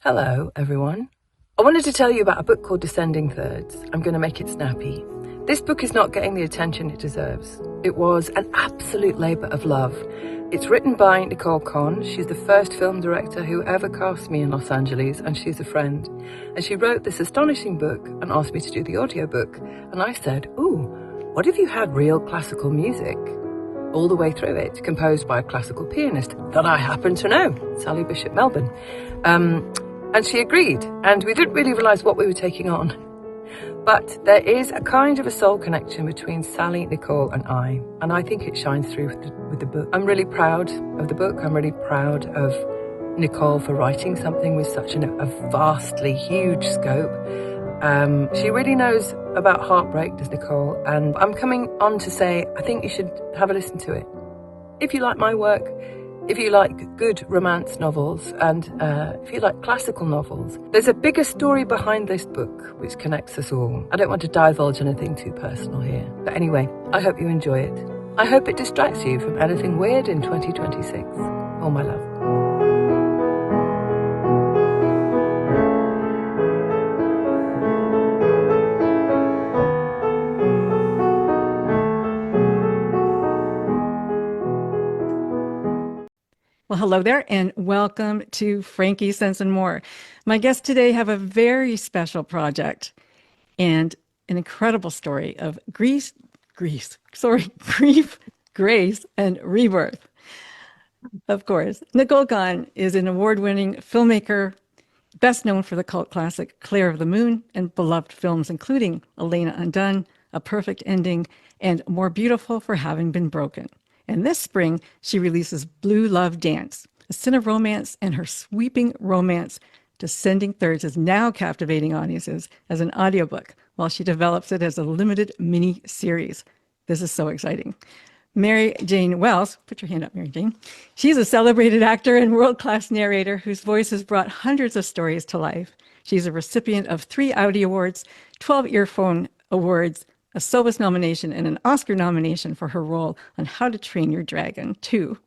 Hello, everyone. I wanted to tell you about a book called Descending Thirds. I'm going to make it snappy. This book is not getting the attention it deserves. It was an absolute labour of love. It's written by Nicole Conn. She's the first film director who ever cast me in Los Angeles, and she's a friend. And she wrote this astonishing book and asked me to do the audiobook. And I said, ooh, what if you had real classical music all the way through it, composed by a classical pianist that I happen to know, Sally Bishop Melbourne. And she agreed, and we didn't really realise what we were taking on. But there is a kind of a soul connection between Sally, Nicole and I think it shines through with the book. I'm really proud of the book. I'm really proud of Nicole for writing something with such a vastly huge scope. She really knows about heartbreak, does Nicole, and I'm coming on to say I think you should have a listen to it. If you like my work, if you like good romance novels, and if you like classical novels, there's a bigger story behind this book which connects us all. I don't want to divulge anything too personal here, but anyway, I hope you enjoy it. I hope it distracts you from anything weird in 2026. All my love. Well, hello there, and welcome to FrankieSense More. My guests today have a very special project and an incredible story of grief, grace, and rebirth. Of course, Nicole Conn is an award-winning filmmaker, best known for the cult classic Claire of the Moon and beloved films including Elena Undone, A Perfect Ending, and More Beautiful for Having Been Broken. And this spring, she releases Blue Love Dance, a sin of romance, and her sweeping romance, Descending Thirds, is now captivating audiences as an audiobook while she develops it as a limited mini-series. This is so exciting. Mary Jane Wells, put your hand up, Mary Jane. She's a celebrated actor and world-class narrator whose voice has brought hundreds of stories to life. She's a recipient of 3 Audie Awards, 12 Earphone Awards, a Sobus nomination, and an Oscar nomination for her role on How to Train Your Dragon 2.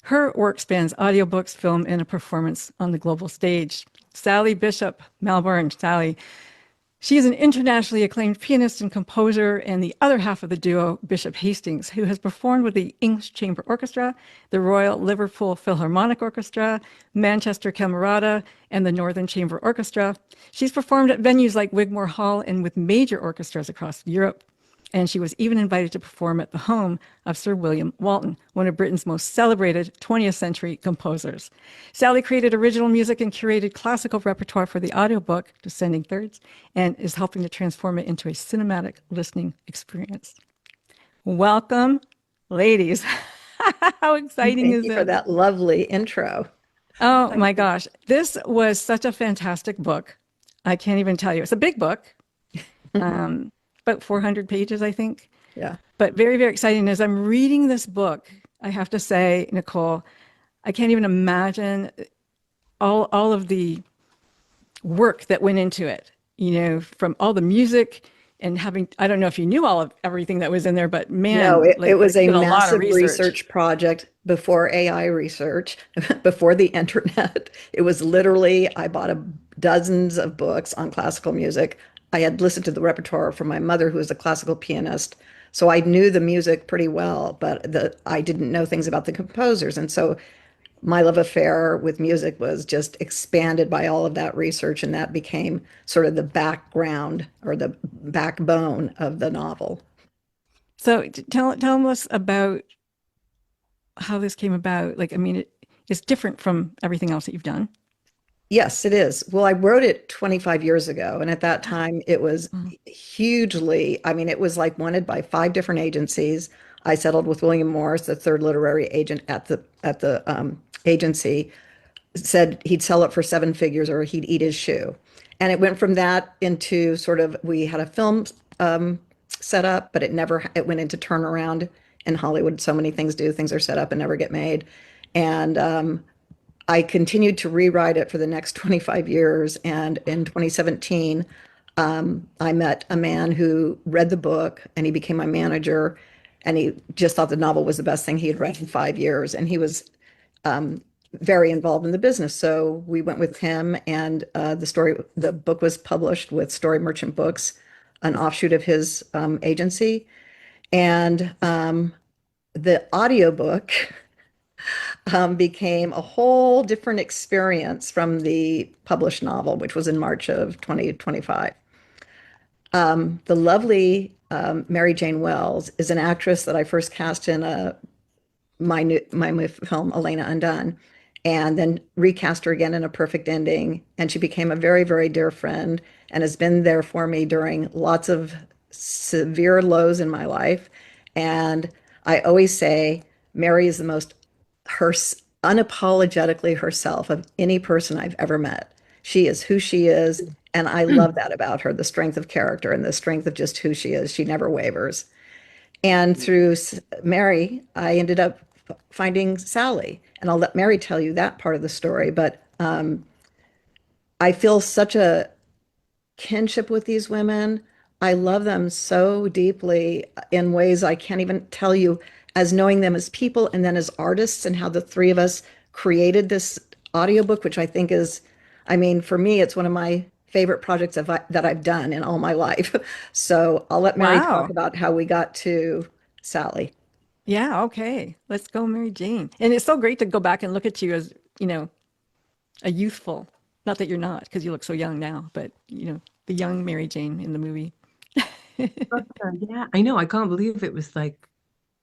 Her work spans audiobooks, film, and a performance on the global stage. Sally Bishop Melbourne. Sally, she is an internationally acclaimed pianist and composer, and the other half of the duo, Bishop Hastings, who has performed with the English Chamber Orchestra, the Royal Liverpool Philharmonic Orchestra, Manchester Camerata, and the Northern Chamber Orchestra. She's performed at venues like Wigmore Hall and with major orchestras across Europe. And she was even invited to perform at the home of Sir William Walton, one of Britain's most celebrated 20th century composers. Sally created original music and curated classical repertoire for the audiobook, Descending Thirds, and is helping to transform it into a cinematic listening experience. Welcome, ladies. How exciting is it? Thank you for that lovely intro. Oh my gosh. This was such a fantastic book. I can't even tell you. It's a big book. About 400 pages, I think. Yeah. But very, very exciting. As I'm reading this book, I have to say, Nicole, I can't even imagine all of the work that went into it, from all the music and having, I don't know if you knew all of everything that was in there, but man, No, it was a lot of massive research project before AI research, before the internet. It was literally, I bought dozens of books on classical music. I had listened to the repertoire from my mother, who was a classical pianist. So I knew the music pretty well, but I didn't know things about the composers. And so my love affair with music was just expanded by all of that research, and that became sort of the background or the backbone of the novel. So tell us about how this came about. It's different from everything else that you've done. Yes, it is. Well, I wrote it 25 years ago, and at that time it was hugely, it was like wanted by 5 different agencies. I settled with William Morris, the third literary agent at the agency, said he'd sell it for 7 figures or he'd eat his shoe. And it went from that into we had a film set up, but it went into turnaround in Hollywood. So many things are set up and never get made. And I continued to rewrite it for the next 25 years. And in 2017, I met a man who read the book and he became my manager. And he just thought the novel was the best thing he had read in 5 years. And he was very involved in the business. So we went with him, and the book was published with Story Merchant Books, an offshoot of his agency. And the audiobook became a whole different experience from the published novel, which was in March of 2025. The lovely Mary Jane Wells is an actress that I first cast in my film Elena Undone, and then recast her again in A Perfect Ending. And she became a very, very dear friend and has been there for me during lots of severe lows in my life. And I always say Mary is the most her unapologetically herself of any person I've ever met. She is who she is, and I love that about her, the strength of character and the strength of just who she is. She never wavers. And through Mary, I ended up finding Sally. And I'll let Mary tell you that part of the story. But I feel such a kinship with these women. I love them so deeply in ways I can't even tell you, as knowing them as people and then as artists, and how the three of us created this audiobook, which I think is, I mean, for me, it's one of my favorite projects that I've done in all my life. So I'll let Mary talk Wow. about how we got to Sally. Yeah, okay. Let's go, Mary Jane. And it's so great to go back and look at you as, a youthful, not that you're not, because you look so young now, but, the young Mary Jane in the movie. Yeah, I know. I can't believe it was like,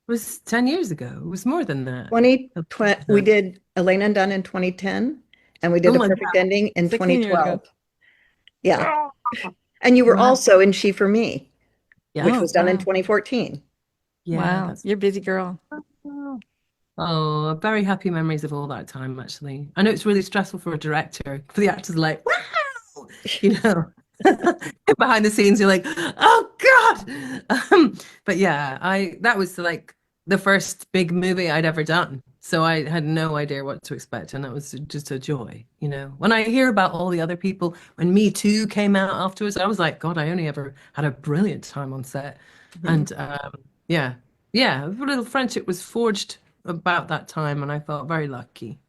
it was 10 years ago. It was more than that. 2020, we did Elena Dunn in 2010, and we Oh did A my Perfect God. Ending in 16 years ago. 2012. Yeah. And you were Wow. also in She for Me, Yeah. which Oh, was done in wow. 2014. Yeah, Wow. that's You're a busy girl. oh, very happy memories of all that time, actually. I know it's really stressful for a director, for the actors like, wow, you know. Behind the scenes, you're like, oh God. But yeah, I that was like the first big movie I'd ever done. So I had no idea what to expect, and that was just a joy, you know. When I hear about all the other people, when Me Too came out afterwards, I was like, God, I only ever had a brilliant time on set. And yeah, yeah, a little friendship was forged about that time, and I felt very lucky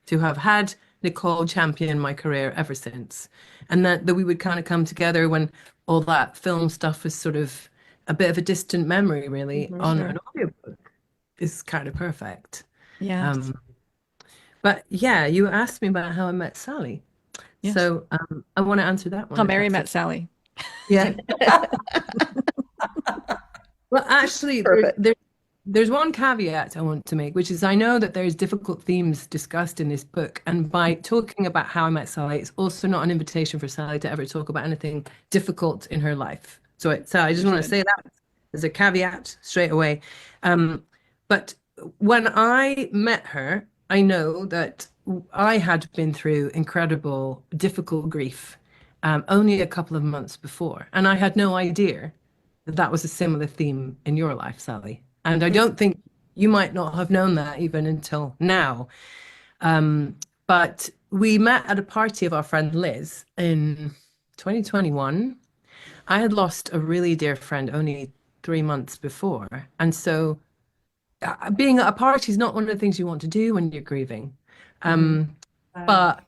to have had Nicole champion my career ever since. And that we would kind of come together when all that film stuff is sort of a bit of a distant memory, really, For on sure. an audiobook is kind of perfect. Yes. Um, but yeah, you asked me about how I met Sally. Yes. So I want to answer that one How if Mary that's met okay. Sally. Yeah. Well, actually, Perfect. there's one caveat I want to make, which is I know that there's difficult themes discussed in this book, and by talking about how I met Sally, it's also not an invitation for Sally to ever talk about anything difficult in her life. So I just want to Understood. say that as a caveat straight away. Um, but when I met her, I know that I had been through incredible, difficult grief only a couple of months before, and I had no idea that was a similar theme in your life, Sally. And I don't think you might not have known that even until now. But we met at a party of our friend Liz in 2021. I had lost a really dear friend only 3 months before. And so being at a party is not one of the things you want to do when you're grieving. Mhm. But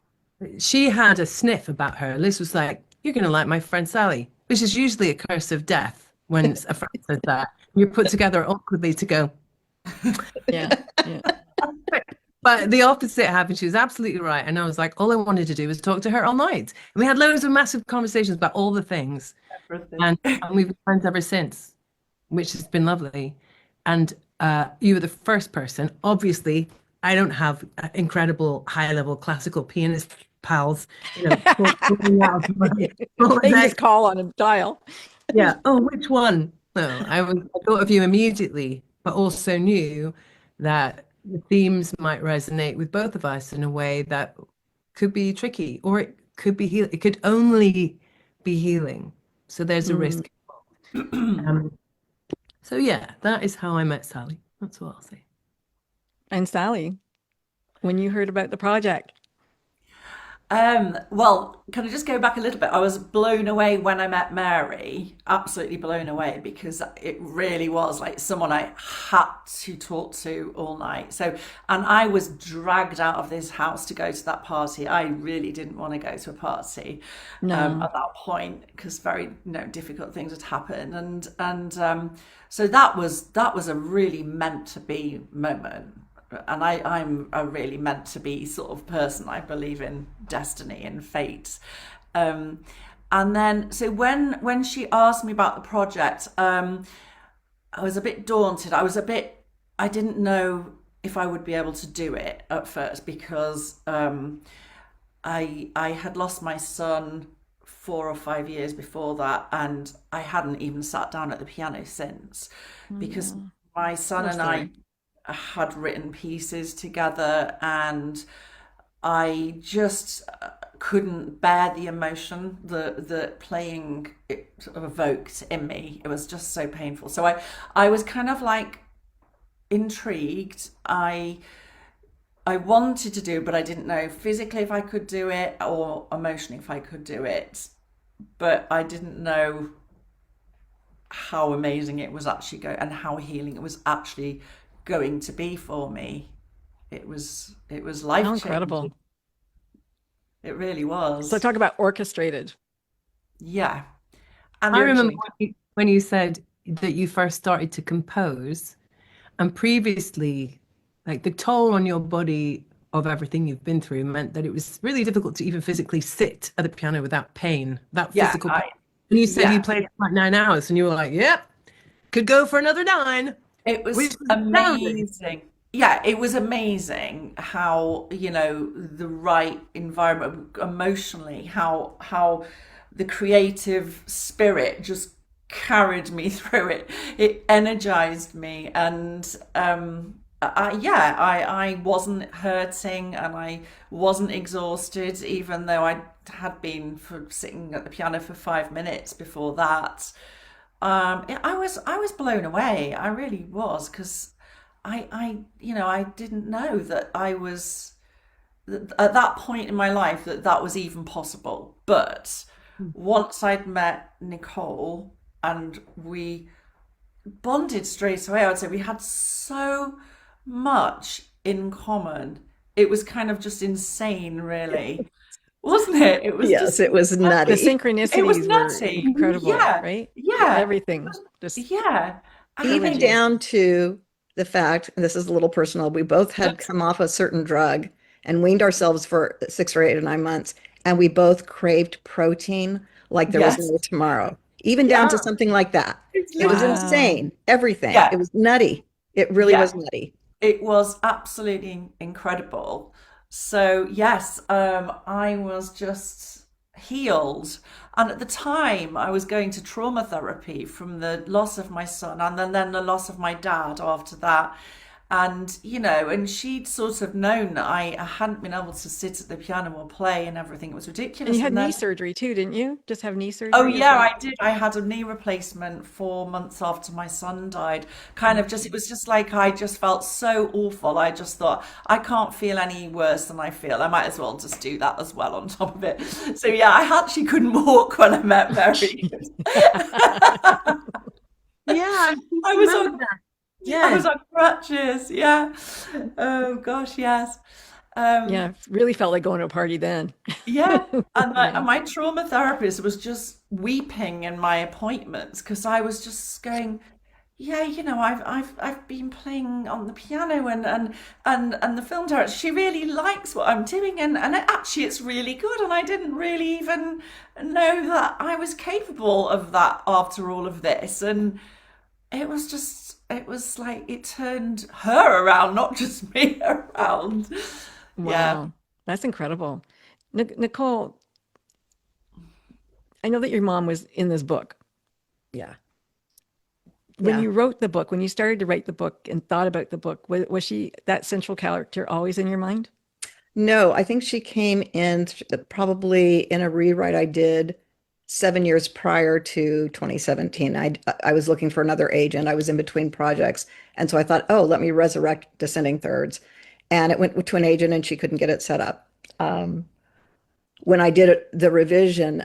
she had a sniff about her. Liz was like, "You're going to like my friend Sally," which is usually a curse of death when a friend says that. You're put together awkwardly to go. Yeah. Yeah. But the opposite happened. She was absolutely right. And I was like, all I wanted to do was talk to her all night. And we had loads of massive conversations about all the things. And we've been friends ever since, which has been lovely. And you were the first person. Obviously, I don't have incredible high-level classical pianist pals, pulling out of my They can just Rolodex. call on a dial. Yeah. Oh, which one? No, I thought of you immediately, but also knew that the themes might resonate with both of us in a way that could be tricky, or it could be heal. It could only be healing. So there's a Mm. risk. Um, so yeah, that is how I met Sally. That's what I'll say. And Sally, when you heard about the project. Well, can I just go back a little bit? I was blown away when I met Mary, absolutely blown away, because it really was like someone I had to talk to all night. So, and I was dragged out of this house to go to that party. I really didn't want to go to a party No. at that point because very, difficult things had happened, and so that was a really meant to be moment, and I'm a really meant to be sort of person. I believe in destiny and fate. Um, and then, so when she asked me about the project, I was a bit daunted. I didn't know if I would be able to do it at first because I had lost my son 4 or 5 years before that, and I hadn't even sat down at the piano since because Mm, my son poor and I thing. had written pieces together, and I just couldn't bear the emotion that playing it sort of evoked in me. It was just so painful. So I was kind of like intrigued. I wanted to do, but I didn't know physically if I could do it or emotionally if I could do it. But I didn't know how amazing it was actually going and how healing it was actually going to be for me. It was How life incredible. changing. It really So was. talk about orchestrated. Yeah. And I the remember Hugely. when you said that you first started to compose, and previously, like the toll on your body of everything you've been through meant that it was really difficult to even physically sit at the piano without pain, that yeah, physical pain. I And you said you yeah, played for like 9 hours, and you were like, "Yep, could go for another nine," it which was was astounding. amazing. Yeah, it was amazing how, the right environment emotionally, how the creative spirit just carried me through it. It energized me, and yeah, I wasn't hurting and I wasn't exhausted, even though I had been for sitting at the piano for 5 minutes before that. Yeah, I was blown away. I really was because I didn't know that I was at that point in my life that was even possible. But once I'd met Nicole and we bonded straight away, I would say we had so much in common. It was kind of just insane, really, wasn't it? It was Yes, just it was The nutty. it was synchronicities were nutty. incredible, Yeah, right? yeah, Everything just yeah. Even encouraging. And down to the fact, and this is a little personal, we both had come off a certain drug and weaned ourselves for 6 or 8 or 9 months, and we both craved protein like there was yes, no tomorrow, even down to yeah, something like that. it's It was literally, Wow. insane, everything. yeah, It was nutty. It really yeah. was nutty. It was absolutely incredible. So yes, I was just healed. And at the time, I was going to trauma therapy from the loss of my son and then the loss of my dad after that. And she'd sort of known that I hadn't been able to sit at the piano or play and everything. It was And you ridiculous. had And knee then surgery too, didn't you? Just have knee oh surgery as yeah, well? I did. I had a knee replacement 4 months after my son died. Kind of just, it was just like I just felt so awful. I just thought I can't feel any worse than I feel. I might as well just do that as well on top of it. So yeah, I actually couldn't walk when I met Mary. Yeah, I seem I to was remember on that. I Yeah. was on crutches. Yeah. Oh gosh, yes. Um, Yeah, really felt like going to a party then. Yeah, and my, Yeah. and my trauma therapist was just weeping in my appointments because I was just going, yeah, I've been playing on the piano and the film director, she really likes what I'm doing, and actually it's really good, and I didn't really even know that I was capable of that after all of this, and it was like it turned her around, not just me around. Yeah, Wow. That's incredible. Nicole, I know that your mom was in this book. Yeah. When Yeah. you wrote the book, when you started to write the book and thought about the book, was she that central character always in your mind? No, I think she came in probably in a rewrite I did 7 years prior to 2017. I was looking for another agent. I was in between projects. And so I thought, oh, let me resurrect Descending Thirds. And it went to an agent and she couldn't get it set up. Um, when I did the revision,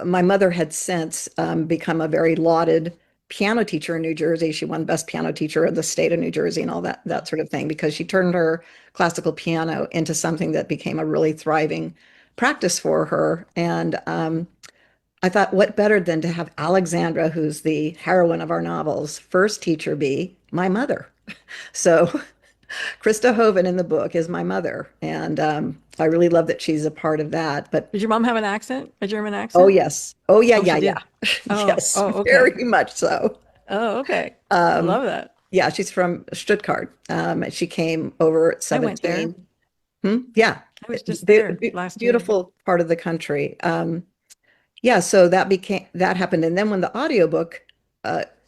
my mother had since become a very lauded piano teacher in New Jersey. She won Best Piano Teacher of the state of New Jersey and all that sort of thing because she turned her classical piano into something that became a really thriving practice for her. And I thought, what better than to have Alexandra, who's the heroine of our novels, first teacher be my mother? So Krista Hoven in the book is my mother, and I really love that she's a part of that. But Did your mom have an accent, a German oh accent? yes, oh yeah, Oh, yeah, she did. yeah, Oh, yes, oh, okay. very much so. Oh, okay. I Um, love that. yeah, she's from Stuttgart. She came over at I went there. 17. Yeah, I was just there last year. beautiful part of the country. Yeah, so that happened. And then when the audiobook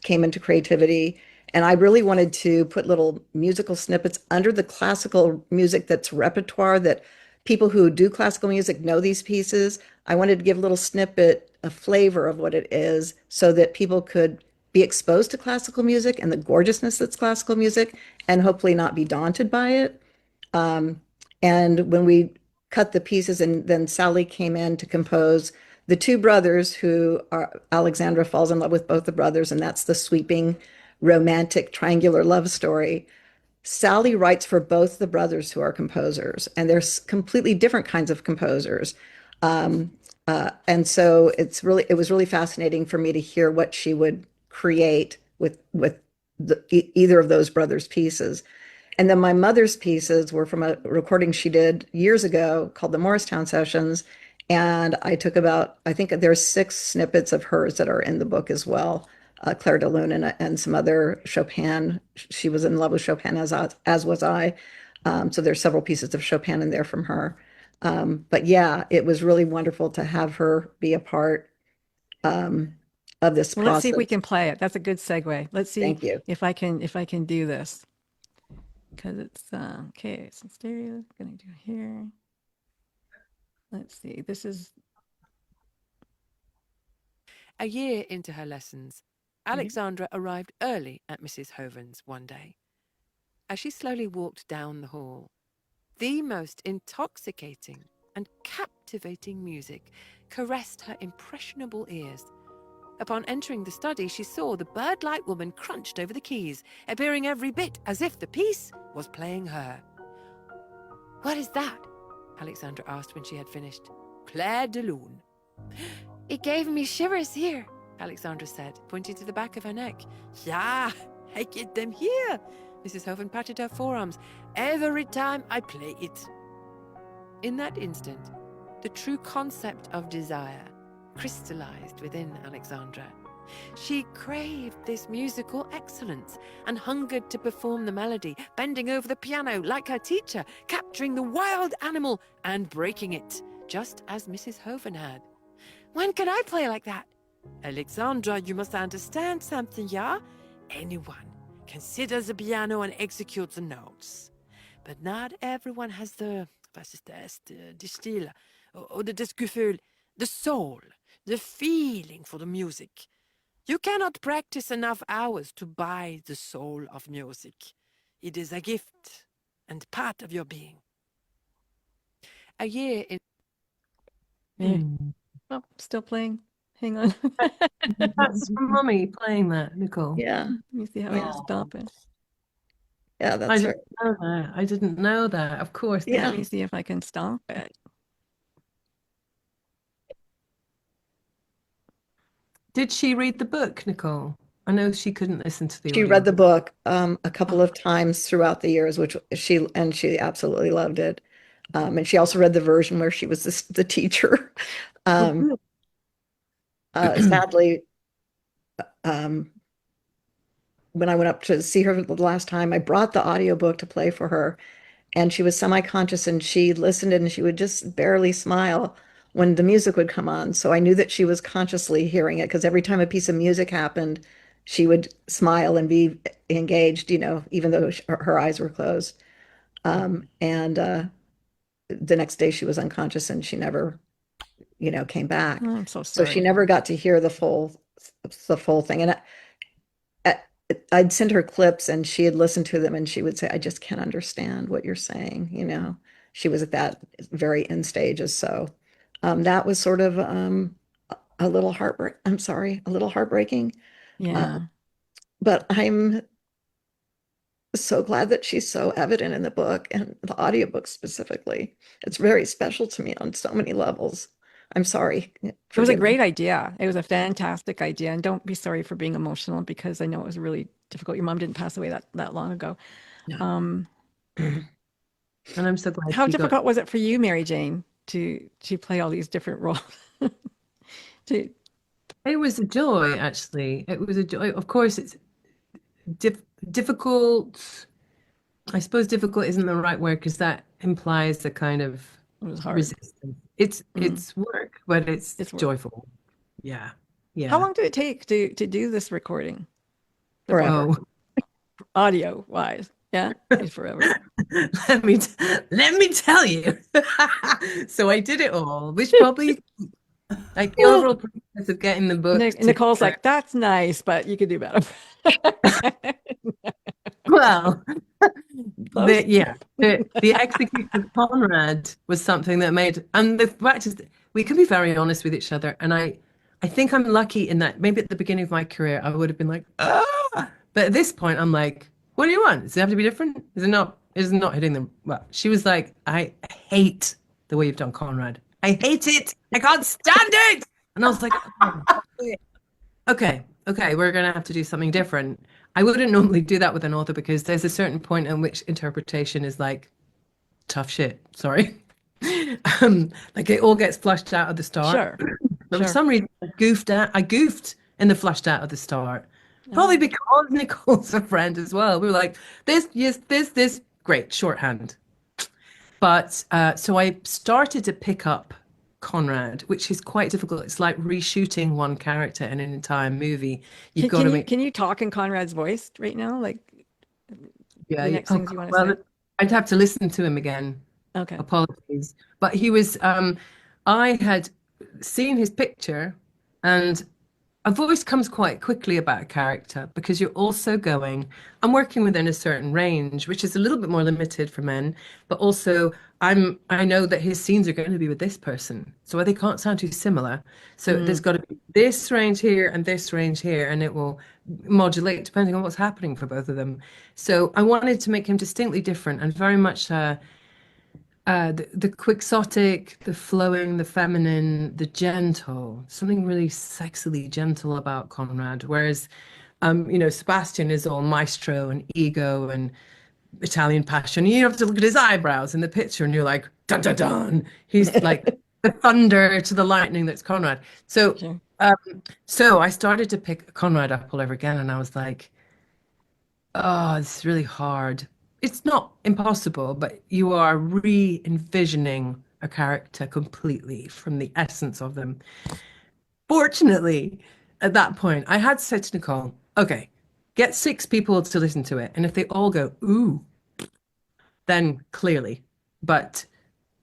came into creativity, and I really wanted to put little musical snippets under the classical music that's repertoire that people who do classical music know these pieces. I wanted to give a little snippet, a flavor of what it is, so that people could be exposed to classical music and the gorgeousness that's classical music, and hopefully not be daunted by it. Um, and when we cut the pieces, and then Sally came in to compose the two brothers who are Alexandra falls in love with both the brothers, and that's the sweeping romantic triangular love story. Sally writes for both the brothers who are composers, and they're completely different kinds of composers. Um, and so it was really fascinating for me to hear what she would create with either of those brothers' pieces. And then my mother's pieces were from a recording she did years ago called the Morristown Sessions. And I took I think there's 6 snippets of hers that are in the book as well. Claire de Lune and some other Chopin. She was in love with Chopin as was I. So there's several pieces of Chopin in there from her. But yeah, it was really wonderful to have her be a part um, of this Well, let's see if we process. can play it. That's a good segue. Let's see Thank you. if I can do this. Because it's okay, so stereo, gonna do here. Let's see. This is A year into her lessons, Alexandra arrived early at Mrs. Hoven's one day. As she slowly walked down the hall, the most intoxicating and captivating music caressed her impressionable ears. Upon entering the study, she saw the bird-like woman crunched over the keys, appearing every bit as if the piece was playing her. "What is that?" Alexandra asked when she had finished. "Claire de Lune." "It gave me shivers here," Alexandra said, pointing to the back of her neck. "Yeah, I get them here." Mrs. Hoven patted her forearms. "Every time I play it." In that instant, the true concept of desire crystallized within Alexandra. She craved this musical excellence and hungered to perform the melody, bending over the piano like her teacher, capturing the wild animal and breaking it, just as Mrs. Hoven had. "When can I play like that?" "Alexandra, you must understand something, yeah? Anyone can sit at the piano and execute the notes. But not everyone has was ist das, die Stil, oder das Gefühl, the soul, the feeling for the music. You cannot practice enough hours to buy the soul of music. It is a gift and part of your being." A year in oh, still playing. Hang on. That's from Mummy playing that, Nicole. Yeah. Let me see how I can stop it. Yeah, I that's right. didn't know that. I didn't know that. Of course. Yeah. Let me see if I can stop it. Did she read the book, Nicole? I know she couldn't listen to the She read the audiobook. book a couple of times throughout the years, which she absolutely loved it. And she also read the version where she was the teacher. Um, Sadly, um, when I went up to see her the last time, I brought the audiobook to play for her, and she was semi-conscious, and she listened and she would just barely smile when the music would come on. So I knew that she was consciously hearing it because every time a piece of music happened, she would smile and be engaged, even though her eyes were closed. And the next day she was unconscious and she never, came back. Oh, I'm so So she sorry. never got to hear the full thing. And I'd send her clips and she had listened to them and she would say, "I just can't understand what you're saying." She was at that very end stages. So That was sort of a little a little heartbreaking. Yeah. But I'm so glad that she's so evident in the book and the audiobook specifically. It's very special to me on so many levels. I'm sorry. It was a Forgive me. great idea. It was a fantastic idea. And don't be sorry for being emotional because I know it was really difficult. Your mom didn't pass away that long ago. No. And I'm so glad How she got. difficult was it for you, Mary Jane, to play all these different roles? to It was a joy, actually. It was a joy. Of course, it's difficult. I suppose difficult isn't the right word because that implies a kind of It was hard. resistance. It's work, but it's It's work. joyful. Yeah. Yeah. How long did it take to do this recording? Forever. Oh, Audio wise. Yeah, it's forever. let me tell you. So I did it all, which probably like the overall process of getting the book Nicole's like, that's nice, but you could do better. well, the execution of Conrad was something that made, and the fact is, we can be very honest with each other. And I think I'm lucky in that maybe at the beginning of my career, I would have been like, ah, but at this point, I'm like, what do you want? Does it have to be different? Is it not? Is it not hitting them? Well, she was like, I hate the way you've done Conrad. I hate it. I can't stand it. And I was like, oh, okay, we're gonna have to do something different. I wouldn't normally do that with an author because there's a certain point in which interpretation is like tough shit. Sorry. Like it all gets flushed out at the start. Sure. But for some reason I goofed in the flushed out at the start. Probably because Nicole's a friend as well. We were like, this, yes, this, great, shorthand. But so I started to pick up Conrad, which is quite difficult. It's like reshooting one character in an entire movie. You've got to make. Can you talk in Conrad's voice right now? Like Yeah. the next things you want to Well, say? I'd have to listen to him again. Okay. Apologies. But he was, I had seen his picture, and a voice comes quite quickly about a character because you're also going, I'm working within a certain range, which is a little bit more limited for men, but also I know that his scenes are going to be with this person. So they can't sound too similar. So there's got to be this range here and this range here, and it will modulate depending on what's happening for both of them. So I wanted to make him distinctly different and very much the quixotic, the flowing, the feminine, the gentle, something really sexily gentle about Conrad. Whereas, Sebastian is all maestro and ego and Italian passion. You have to look at his eyebrows in the picture and you're like, dun dun dun. He's like the thunder to the lightning that's Conrad. So, Sure. so I started to pick Conrad up all over again, and I was like, oh, it's really hard. It's not impossible, but you are re-envisioning a character completely from the essence of them. Fortunately, at that point, I had said to Nicole, okay, get 6 people to listen to it. And if they all go, ooh, then clearly. But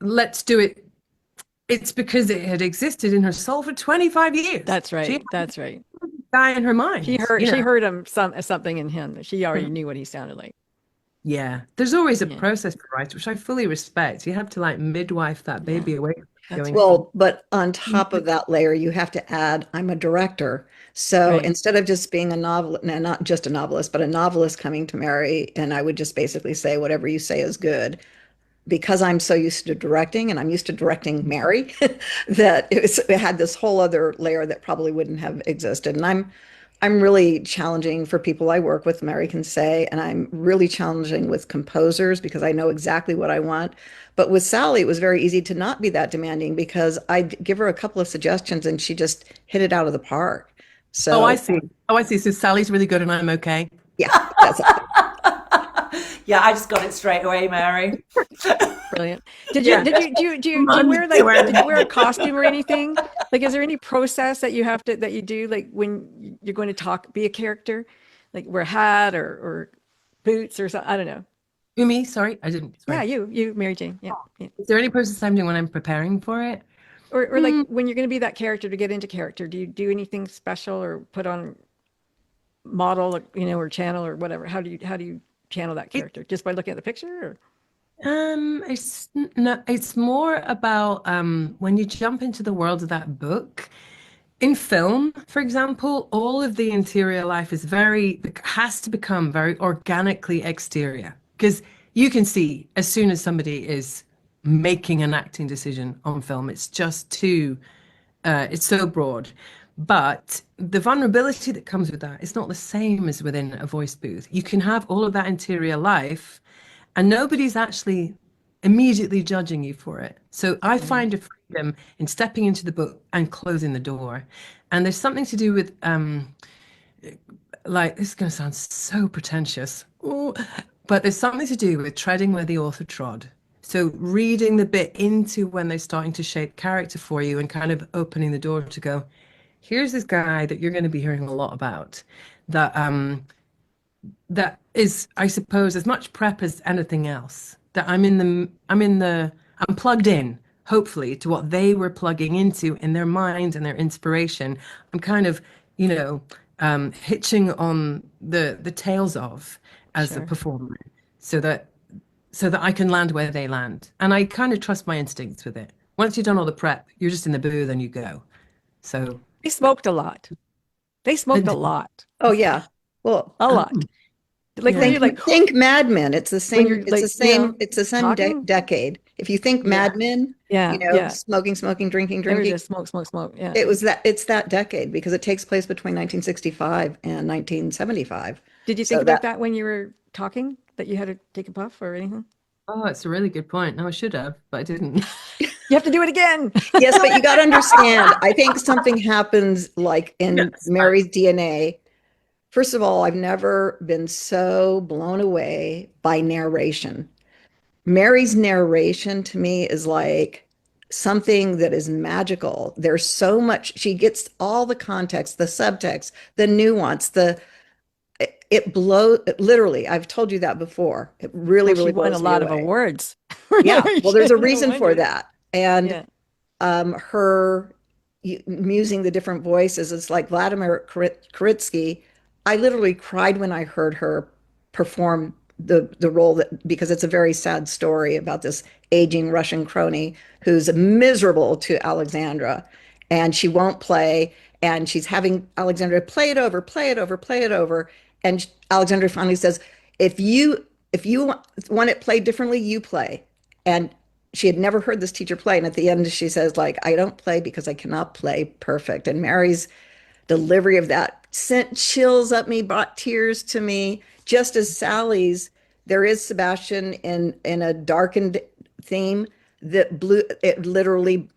let's do it. It's because it had existed in her soul for 25 years. That's right. She had That's right. a guy in her mind. She heard him something in him. She already knew what he sounded like. Yeah, there's always a process for writers, which I fully respect. You have to like midwife that baby away. Well, but on top of that layer, you have to add, I'm a director. So instead of just being a novel, not just a novelist, but a novelist coming to Mary, and I would just basically say, whatever you say is good. Because I'm so used to directing and I'm used to directing Mary, that it had this whole other layer that probably wouldn't have existed. And I'm really challenging for people I work with, Mary can say, and I'm really challenging with composers because I know exactly what I want. But with Sally, it was very easy to not be that demanding because I'd give her a couple of suggestions and she just hit it out of the park. So, oh, I see. So Sally's really good and I'm okay. Yeah, that's it. Yeah, I just got it straight away, Mary. Brilliant. Do you wear a costume or anything? Like, is there any process that you do, like when you're going to be a character, like wear a hat or boots or something? I don't know. Me? Sorry, I didn't. Sorry. Yeah, you, Mary Jane. Yeah. Is there any process I'm doing when I'm preparing for it? Or like when you're going to be that character to get into character, do you do anything special or put on model, or channel or whatever? How do you channel that character? Just by looking at the picture? Or? It's no, it's more about when you jump into the world of that book. In film, for example, all of the interior life is has to become very organically exterior because you can see as soon as somebody is making an acting decision on film, it's just too, it's so broad. But the vulnerability that comes with that is not the same as within a voice booth. You can have all of that interior life and nobody's actually immediately judging you for it. So I find a freedom in stepping into the book and closing the door. And there's something to do with like this is going to sound so pretentious. Ooh, but there's something to do with treading where the author trod. So reading the bit into when they're starting to shape character for you and kind of opening the door to go, here's this guy that you're going to be hearing a lot about that is, I suppose, as much prep as anything else. That I'm plugged in, hopefully, to what they were plugging into in their mind and their inspiration. I'm kind of, you know, hitching on the tails of as a Sure. performer, so that I can land where they land. And I kind of trust my instincts with it. Once you've done all the prep, you're just in the booth and you go. So They smoked a lot. They smoked a lot. Oh yeah. Well, A lot. Like Yeah. when you're like think Mad Men. It's the same. you're It's like, the same. It's the same talking. decade. If you think Yeah. Mad Men, Yeah. smoking, smoking, drinking, Everybody drinking. just smoke. Yeah. It's that decade because it takes place between 1965 and 1975. Did you think So about that when you were talking, that you had to take a puff or anything? Oh, it's a really good point. No, I should have, but I didn't. You have to do it again. yes, but you got to understand, I think something happens like in Yes. Mary's DNA. First of all, I've never been so blown away by narration. Mary's narration to me is like something that is magical. There's so much, she gets all the context, the subtext, the nuance, it blows, literally, I've told you that before. It really, Well, she really won a blows me lot of away. awards. Yeah, well, there's a No reason for wonder. that. And Yeah. her musing the different voices, it's like Vladimir Koritsky. I literally cried when I heard her perform the role that because it's a very sad story about this aging Russian crony who's miserable to Alexandra and she won't play and she's having Alexandra play it over, play it over, play it over. And Alexandra finally says, if you want it played differently, you play. And she had never heard this teacher play. And at the end, she says, like, I don't play because I cannot play perfect. And Mary's delivery of that sent chills up me, brought tears to me, just as Sally's. There is Sebastian in a darkened theme that blew, it literally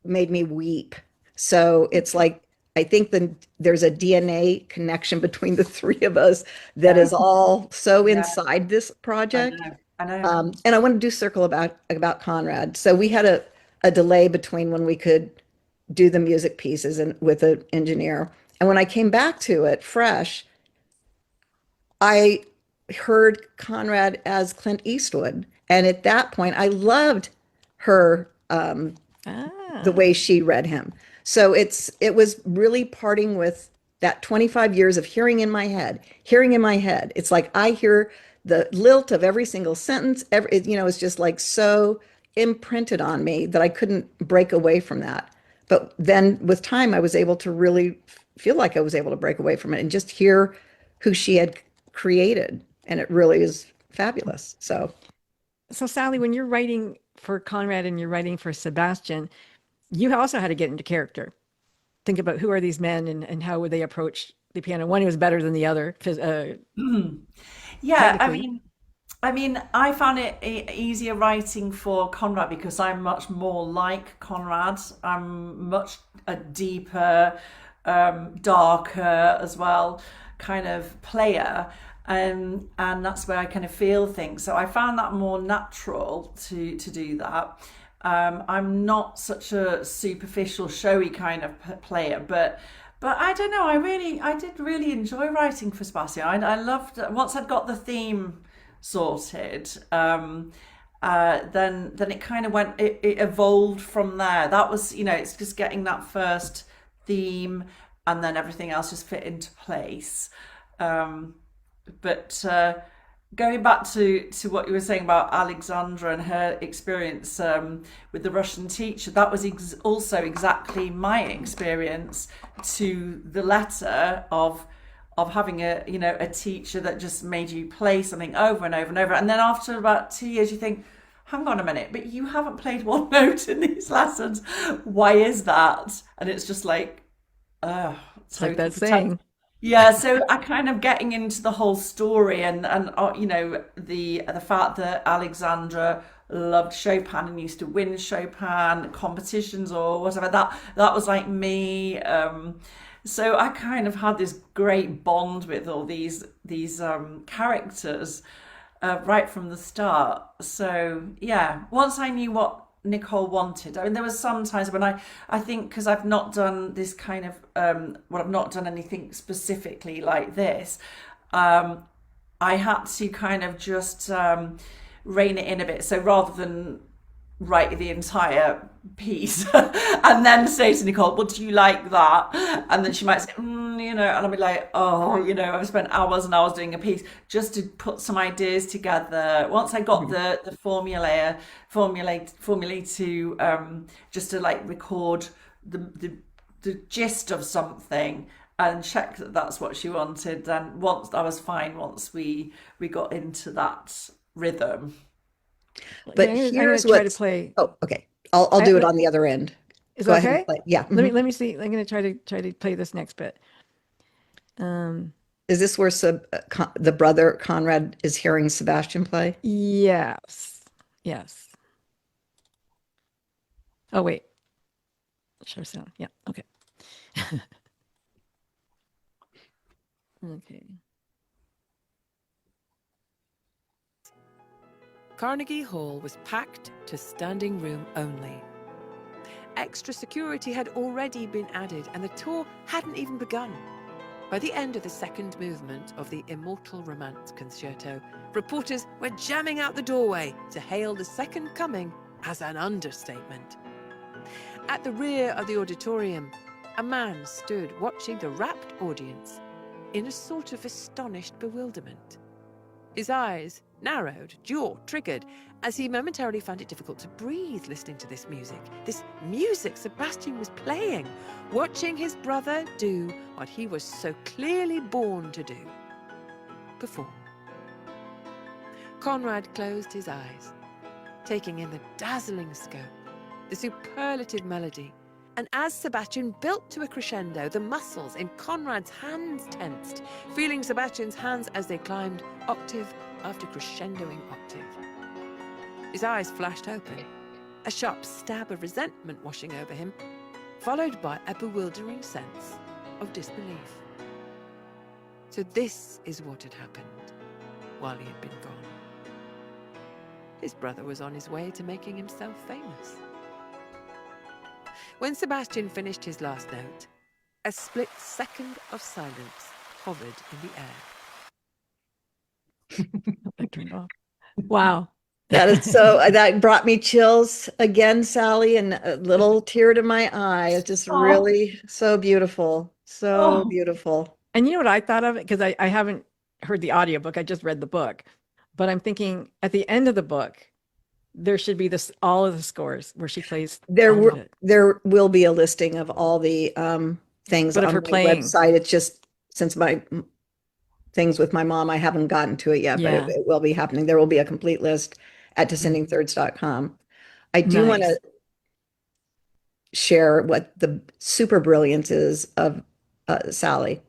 made me weep. So it's like, I think there's a DNA connection between the three of us that is all so Yeah, inside this I project. know. I know. And I want to do circle about Conrad. So we had a delay between when we could do the music pieces and with an engineer. And when I came back to it fresh, I heard Conrad as Clint Eastwood. And at that point, I loved her the way she read him. So it was really parting with that 25 years of hearing in my head. It's like I hear the lilt of every single sentence. It's just like so imprinted on me that I couldn't break away from that. But then with time, I was able to really feel like I was able to break away from it and just hear who she had created. And it really is fabulous. So Sally, when you're writing for Conrad and you're writing for Sebastian, you also had to get into character. Think about who are these men and how would they approach the piano. One who was better than the other. Yeah, Technically. I found it easier writing for Conrad because I'm much more like Conrad. I'm much a deeper, darker as well kind of player. And that's where I kind of feel things. So I found that more natural to do that. I'm not such a superficial, showy kind of player, but I don't know. I did really enjoy writing for Sebastian. I loved once I'd got the theme sorted. Then it kind of went. It evolved from there. That was, it's just getting that first theme, and then everything else just fit into place. But going back to what you were saying about Alexandra and her experience with the Russian teacher, that was also exactly my experience to the letter of having a teacher that just made you play something over and over and over, and then after about 2 years you think, hang on a minute, but you haven't played one note in these lessons. Why is that? And it's just like, it's like that saying. Yeah, so I kind of getting into the whole story and the fact that Alexandra loved Chopin and used to win Chopin competitions or whatever, that was like me. So I kind of had this great bond with all these characters right from the start. So yeah, once I knew what Nicole wanted. I mean, there was some times when I think because I've not done this kind of I've not done anything specifically like this. I had to kind of just rein it in a bit. So rather than write the entire piece and then say to Nicole, well, do you like that? And then she might say, and I'll be like, I've spent hours and hours doing a piece just to put some ideas together. Once I got the formula to just to like record the gist of something and check that that's what she wanted, and once I was fine once we got into that rhythm. But I'm here's gonna try what's... to play. Oh, okay. I'll do it on the other end. Is Go that ahead okay? and play. Yeah. Let me see. I'm gonna try to play this next bit. Is this where the brother Conrad is hearing Sebastian play? Yes. Oh wait. Show sound. Yeah. Okay. Okay. Carnegie Hall was packed to standing room only. Extra security had already been added, and the tour hadn't even begun. By the end of the second movement of the Immortal Romance Concerto, reporters were jamming out the doorway to hail the second coming as an understatement. At the rear of the auditorium, a man stood watching the rapt audience in a sort of astonished bewilderment. His eyes narrowed, jaw triggered, as he momentarily found it difficult to breathe listening to this music Sebastian was playing, watching his brother do what he was so clearly born to do: perform. Conrad closed his eyes, taking in the dazzling scope, the superlative melody, and as Sebastian built to a crescendo, the muscles in Conrad's hands tensed, feeling Sebastian's hands as they climbed octave after crescendoing octave. His eyes flashed open, a sharp stab of resentment washing over him, followed by a bewildering sense of disbelief. So this is what had happened while he had been gone. His brother was on his way to making himself famous. When Sebastian finished his last note, a split second of silence hovered in the air. Wow. That is that brought me chills again, Sally, and a little tear to my eye. It's just really so beautiful. So beautiful. And you know what I thought of it? Because I haven't heard the audiobook, I just read the book. But I'm thinking at the end of the book, there should be all of the scores where she plays. There will be a listing of all the things on my website. It's just since my things with my mom, I haven't gotten to it yet, but it will be happening. There will be a complete list at descendingthirds.com. I do want to share what the super brilliance is of Sally.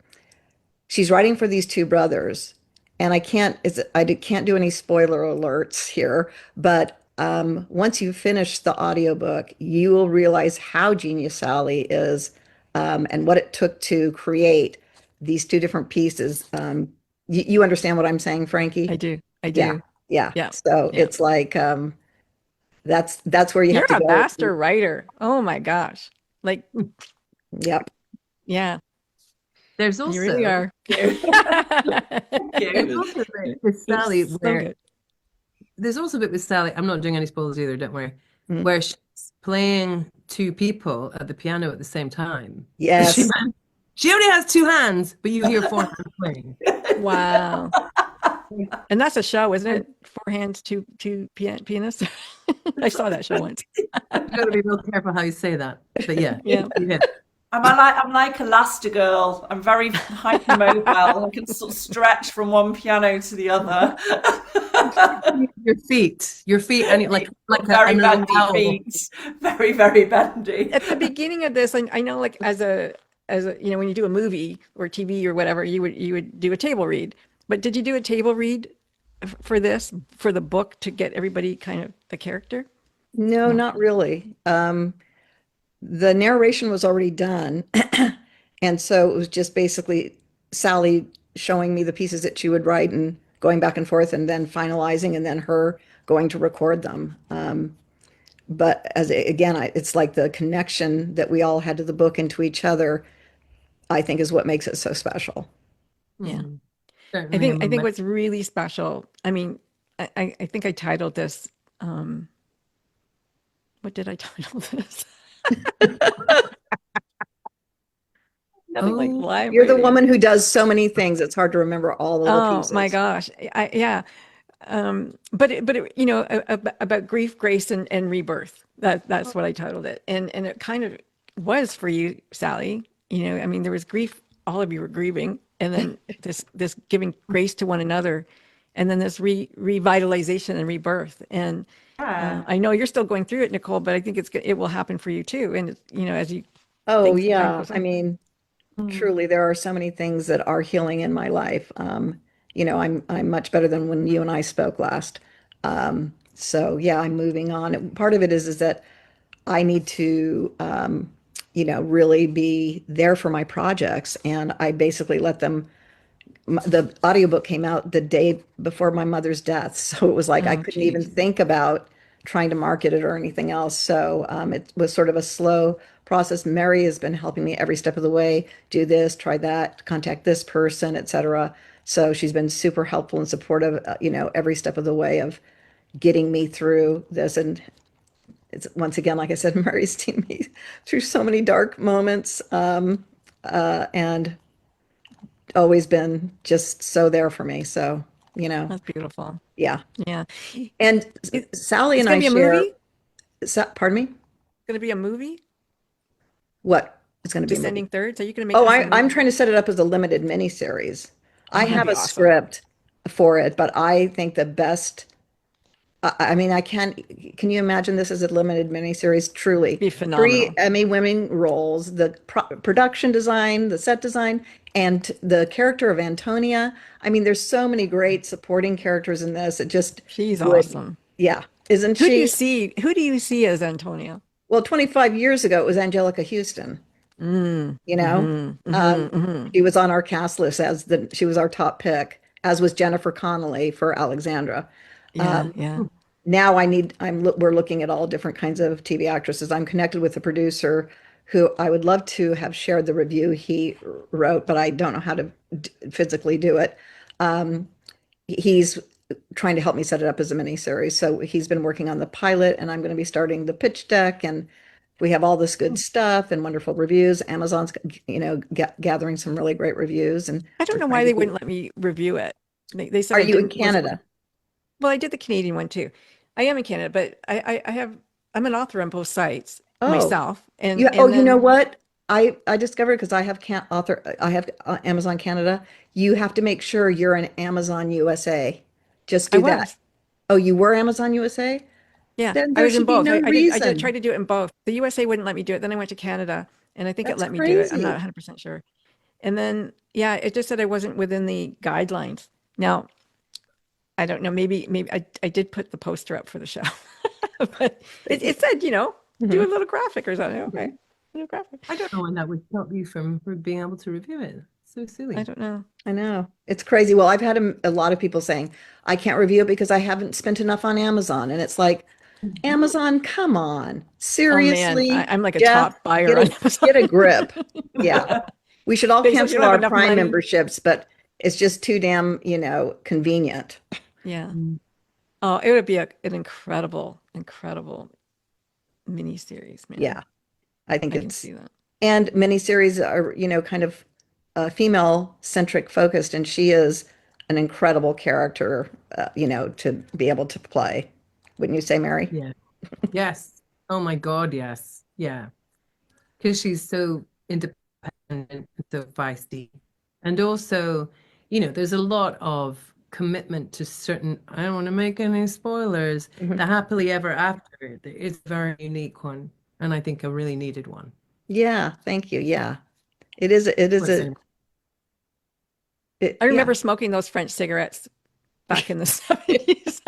She's writing for these two brothers, and I can't do any spoiler alerts here, but once you finish the audiobook, you will realize how genius Sally is, and what it took to create these two different pieces. You understand what I'm saying, Frankie? I do. Yeah. So it's like that's where you have to go. You're a master writer. Oh my gosh. Like, yep. Yeah. There's also, you really are. There's also a bit with Sally there's also a bit with Sally. I'm not doing any spoilers either, don't worry. Where she's playing two people at the piano at the same time. Yes. She only has two hands, but you hear four hands playing. Wow. And that's a show, isn't it? Four hands, two pianists. I saw that show once. You got to be real careful how you say that. But yeah, Yeah. yeah. I'm like Elastigirl. I'm very hypermobile. I can sort of stretch from one piano to the other. Your feet, and like Very an bendy owl. feet. Very, very bendy. At the beginning of this, I know, like as a when you do a movie or TV or whatever, you would do a table read. But did you do a table read for the book to get everybody kind of the character? No, not really. The narration was already done. And so it was just basically Sally showing me the pieces that she would write and going back and forth and then finalizing and then her going to record them. But it's like the connection that we all had to the book and to each other, I think is what makes it so special. Yeah. Certainly I think what's really special, I mean, I think I titled this, what did I title this? Nothing like live. You're the woman who does so many things. It's hard to remember all the little pieces. Oh my gosh. Yeah. But about grief, grace, and rebirth. That's what I titled it. And it kind of was for you, Sally. I mean, there was grief, all of you were grieving, and then this giving grace to one another, and then this revitalization and rebirth. And I know you're still going through it, Nicole, but I think it will happen for you too. And as you Oh yeah, I mean, truly, there are so many things that are healing in my life. I'm much better than when you and I spoke last. So yeah, I'm moving on. Part of it is that I need to, really be there for my projects, and I basically let them. The audiobook came out the day before my mother's death, so it was like I couldn't even think about trying to market it or anything else. So it was sort of a slow process. Mary has been helping me every step of the way. Do this, try that, contact this person, etc. So she's been super helpful and supportive, every step of the way of getting me through this. And it's once again, like I said, Mary's seen me through so many dark moments, and always been just so there for me. So, that's beautiful. yeah. Yeah. And Sally and It's gonna I be a share. movie? Pardon me? Going to be a movie? What? It's going to be a movie? Descending Thirds? Are you going to make Oh, this a movie? I'm trying to set it up as a limited miniseries. I that'd have be a awesome. script for it, but I think the best. I mean, can you imagine this as a limited miniseries? Truly, Be phenomenal. 3 Emmy-winning roles, the production design, the set design, and the character of Antonia. I mean, there's so many great supporting characters in this. It just She's would- awesome. Yeah, isn't Who do you she? see? Who do you see as Antonia? Well, 25 years ago, it was Angelica Houston. She was on our cast list she was our top pick, as was Jennifer Connelly for Alexandra. Yeah, yeah. Now we're looking at all different kinds of TV actresses. I'm connected with a producer who I would love to have shared the review he wrote, but I don't know how to physically do it. He's trying to help me set it up as a miniseries. So he's been working on the pilot, and I'm going to be starting the pitch deck, and we have all this good stuff and wonderful reviews. Amazon's, gathering some really great reviews. And I don't know why they wouldn't let me review it. They said Are I you in didn't- Canada? Well, I did the Canadian one too. I am in Canada, but I'm an author on both sites myself. And you then, know what? I discovered, because I have Amazon Canada. You have to make sure you're in Amazon USA. Just do that. was. Oh, you were Amazon USA? Yeah, Then I there was in should be both. no I did reason. try to do it in both. The USA wouldn't let me do it. Then I went to Canada, and I think it That's let me do it. I'm crazy. not 100% sure. And then, yeah, it just said I wasn't within the guidelines. Now, I don't know. Maybe I did put the poster up for the show, but it said, do a little graphic or something. Okay, little graphic. I don't know when that would stop you from being able to review it. So silly. I don't know. I know. It's crazy. Well, I've had a lot of people saying, I can't review it because I haven't spent enough on Amazon. And it's like, Amazon, come on. Seriously. Oh man, I'm like a Jeff, top buyer on Amazon. get a grip. Yeah. We should all They said you cancel don't have our enough Prime money. memberships, but it's just too damn, convenient. Yeah. Oh, it would be an incredible miniseries, man. Yeah. I think I can it's, see that. and miniseries are, kind of female centric focused. And she is an incredible character, to be able to play. Wouldn't you say, Mary? Yeah. Yes. Oh my God, yes. Yeah. Because she's so independent and so feisty. And also, there's a lot of commitment to certain, I don't want to make any spoilers, Mhm. the happily ever after is a very unique one. And I think a really needed one. Yeah, thank you. Yeah. It is, it is What's a, in- it, I yeah, remember smoking those French cigarettes back in the 70s.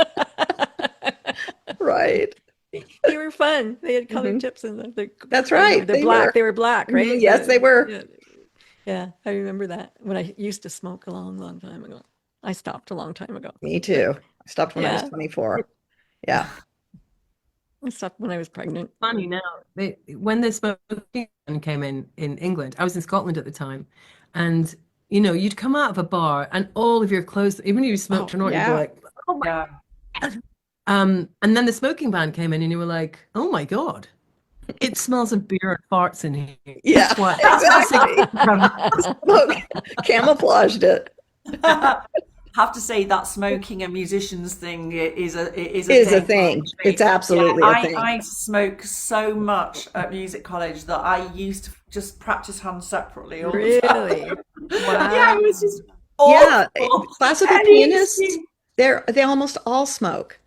right. They were fun. They had colored Mhm. tips in them. That's I remember right. the They black. were. They were black, Mhm. right? Yes, they were. Yeah, yeah, I remember that when I used to smoke a long, long time ago. I stopped a long time ago. Me But too. I stopped when I was yeah, 24. Yeah. I stopped when I was pregnant. Funny now, when the smoking ban came in England, I was in Scotland at the time, and you'd come out of a bar and all of your clothes, even if you smoked Oh, or not, you'd be yeah. like, oh my. Yeah. And then the smoking ban came in, and you were like, oh my God, it smells of beer and farts in here. Yeah, That's what. That's exactly. Smoke camouflaged it. Have to say that smoking and musicians thing is a Is a thing. thing. It's Yeah, absolutely a thing. I smoke so much at music college that I used to just practice hands separately all the time. Really? Yeah, it was just Yeah, awful. classical Any pianists, excuse. they almost all smoke.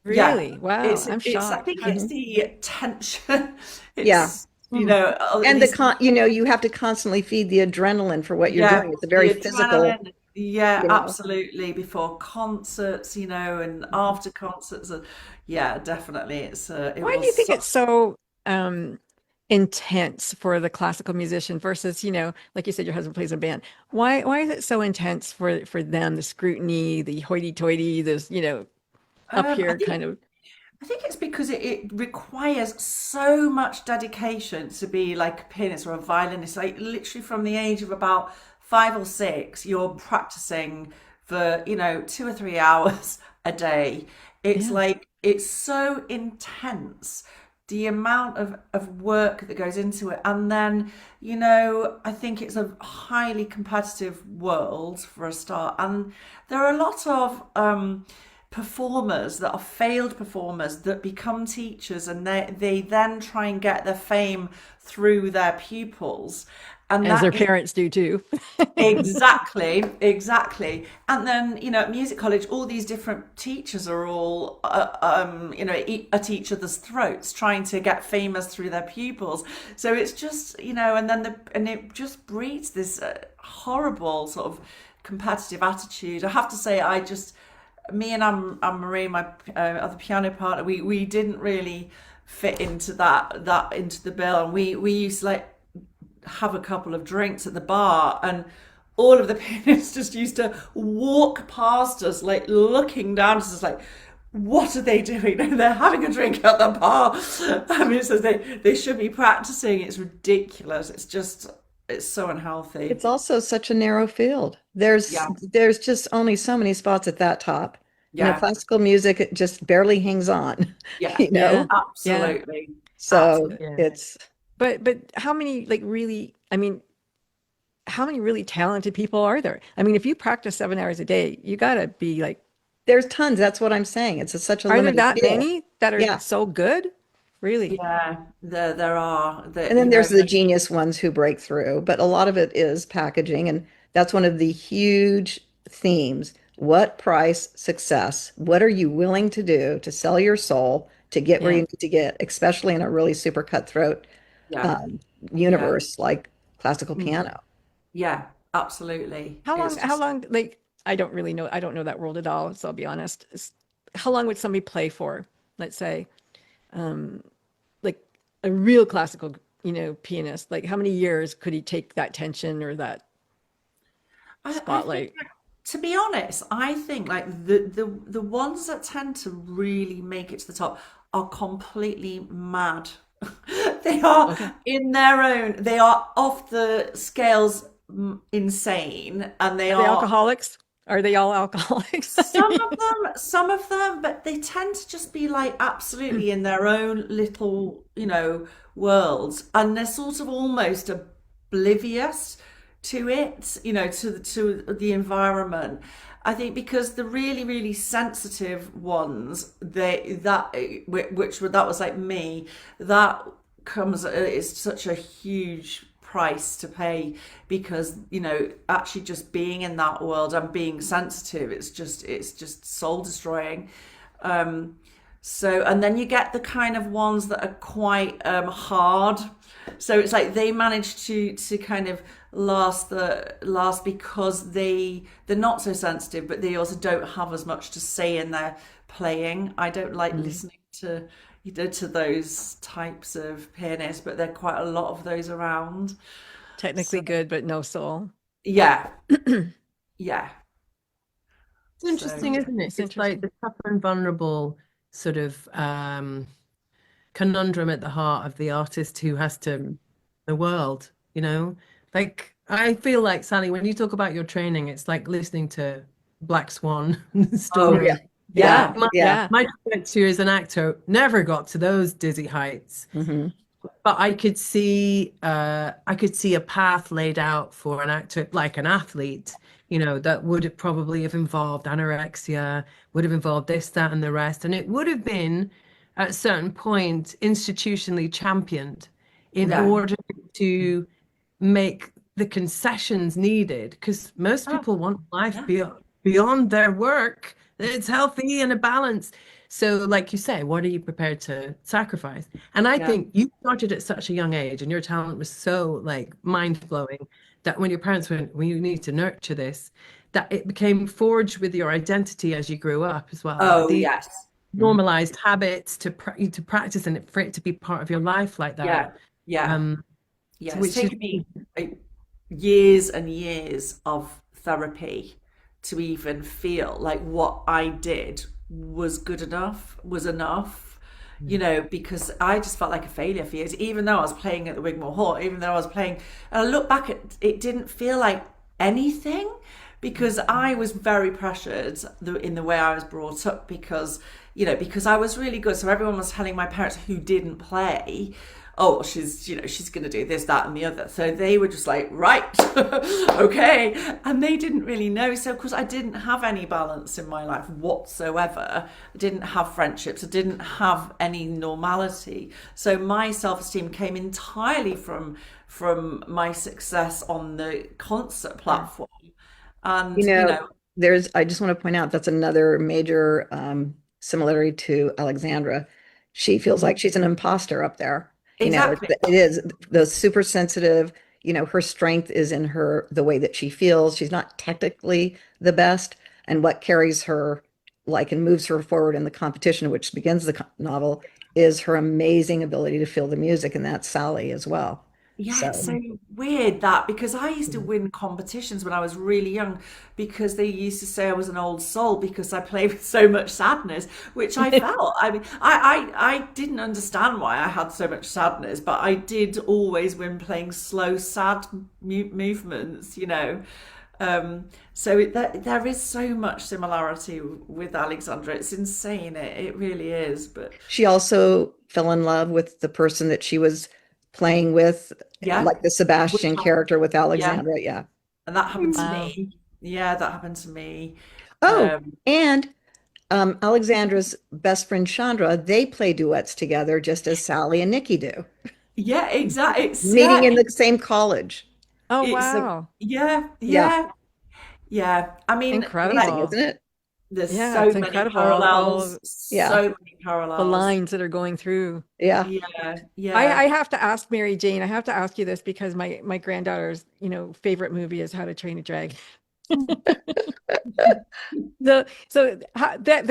Yeah, Really? Wow, I'm it's I shocked. think it's the tension. Yeah. It's you know And these you have to constantly feed the adrenaline for what you're yeah, doing. It's a the very physical, adrenaline. Yeah, you know. absolutely. Before concerts, and after concerts, yeah, definitely. It Why do you was think so, it's so intense for the classical musician versus, like you said, your husband plays in a band. Why is it so intense for them, the scrutiny, the hoity-toity, this, up I here think kind of. I think it's because it requires so much dedication to be like a pianist or a violinist. Like literally from the age of about 5 or 6, you're practicing for, 2 or 3 hours a day. It's Yeah. like, it's so intense, the amount of work that goes into it. And then, I think it's a highly competitive world for a start. And there are a lot of, performers that are failed performers that become teachers, and they then try and get their fame through their pupils, and As their that is parents do too. exactly. And then at music college, all these different teachers are all at each other's throats trying to get famous through their pupils. So it's just and it just breeds this horrible sort of competitive attitude. I have to say, me and Anne Marie, my other piano partner, we didn't really fit into that into the bill, and we used to like have a couple of drinks at the bar, and all of the pianists just used to walk past us, like looking down at us, like, what are they doing? They're having a drink at the bar. I mean, it says they should be practicing. It's ridiculous. It's so unhealthy. It's also such a narrow field. There's Yeah, there's just only so many spots at that top. yeah, Classical music, it just barely hangs on, yeah, you know? Yeah. Yeah. absolutely. So Absolutely. Yeah. it's But how many how many really talented people are there? I mean, if you practice 7 hours a day, you gotta be like, there's tons. That's what I'm saying. It's such a are there limited that field. many that are Yeah. so good? Really? Yeah, there are And then there's the genius ones who break through, but a lot of it is packaging, and that's one of the huge themes. What price success? What are you willing to do to sell your soul to get where you Yeah. need to get, especially in a really super cutthroat yeah, um, yeah, universe like classical Mm. piano? yeah, absolutely. How long, It's how just long, like, I don't really know, I don't know that world at all, so I'll be honest. How long would somebody play for? Let's say, like a real classical, pianist, like how many years could he take that tension or that I think, spotlight? to be honest, I think like the ones that tend to really make it to the top are completely mad. They are Okay. in their own. They are off the scales, insane, and they Are they are. alcoholics? Are they all alcoholics? Some of them, but they tend to just be like absolutely in their own little, worlds, and they're sort of almost oblivious to it, you know, to the environment. I think because the really, really sensitive ones, that was like me, that comes, it's such a huge price to pay, because, you know, actually just being in that world and being sensitive, it's just soul destroying. So, and then you get the kind of ones that are quite hard. So it's like they manage to kind of last because they're not so sensitive, but they also don't have as much to say in their playing. I don't like listening to, you know, to those types of pianists, but there are quite a lot of those around. Technically good, but no soul. Yeah. Yeah. It's interesting, isn't it? It's like the tough and vulnerable sort of conundrum at the heart of the artist who has to the world, you know? Like, I feel like, Sally, when you talk about your training, it's like listening to Black Swan story. Oh, yeah. My trajectory as an actor never got to those dizzy heights. But I could see a path laid out for an actor, like an athlete, you know, that would probably have involved anorexia, would have involved this, that, and the rest. And it would have been, at a certain point, institutionally championed in order to make the concessions needed. Because most people want life beyond their work. It's healthy and a balance. So, like you say, what are you prepared to sacrifice? And I think you started at such a young age, and your talent was so like mind-blowing that when your parents went, well, you need to nurture this, that it became forged with your identity as you grew up as well. Oh, These yes. normalized habits to practice and for it to be part of your life like that. Yeah. It's which taken me years and years of therapy to even feel like what I did was good enough, was enough, you know, because I just felt like a failure for years, even though I was playing at the Wigmore Hall, even though I was playing, and I look back at it, didn't feel like anything, because I was very pressured in the way I was brought up, because, you know, because I was really good. So everyone was telling my parents who didn't play, oh, she's going to do this, that, and the other. So they were just like, right, okay. And they didn't really know. So, of course, I didn't have any balance in my life whatsoever. I didn't have friendships. I didn't have any normality. So my self-esteem came entirely from my success on the concert platform. And, I just want to point out that's another major similarity to Alexandra. She feels like she's an imposter up there. Exactly. It is the super sensitive, her strength is in the way that she feels. She's not technically the best. And what carries her and moves her forward in the competition, which begins the novel, is her amazing ability to feel the music. And that's Sally as well. Yeah, it's so weird that, because I used to win competitions when I was really young, because they used to say I was an old soul because I played with so much sadness, which I felt. I mean, I didn't understand why I had so much sadness, but I did always win playing slow, sad movements, So there is so much similarity with Alexandra. It's insane. It really is. But she also fell in love with the person that she was playing with, like the Sebastian character with Alexandra. Yeah. And that happened to me. Yeah, that happened to me. Oh, and Alexandra's best friend Chandra, they play duets together just as Sally and Nikki do. Yeah, exactly. Meeting in the same college. Oh, wow. Yeah. I mean, incredible, isn't it? There's so many parallels. So many parallels. The lines that are going through. Yeah. I have to ask Mary Jane. I have to ask you this because my granddaughter's, favorite movie is How to Train a Dragon. The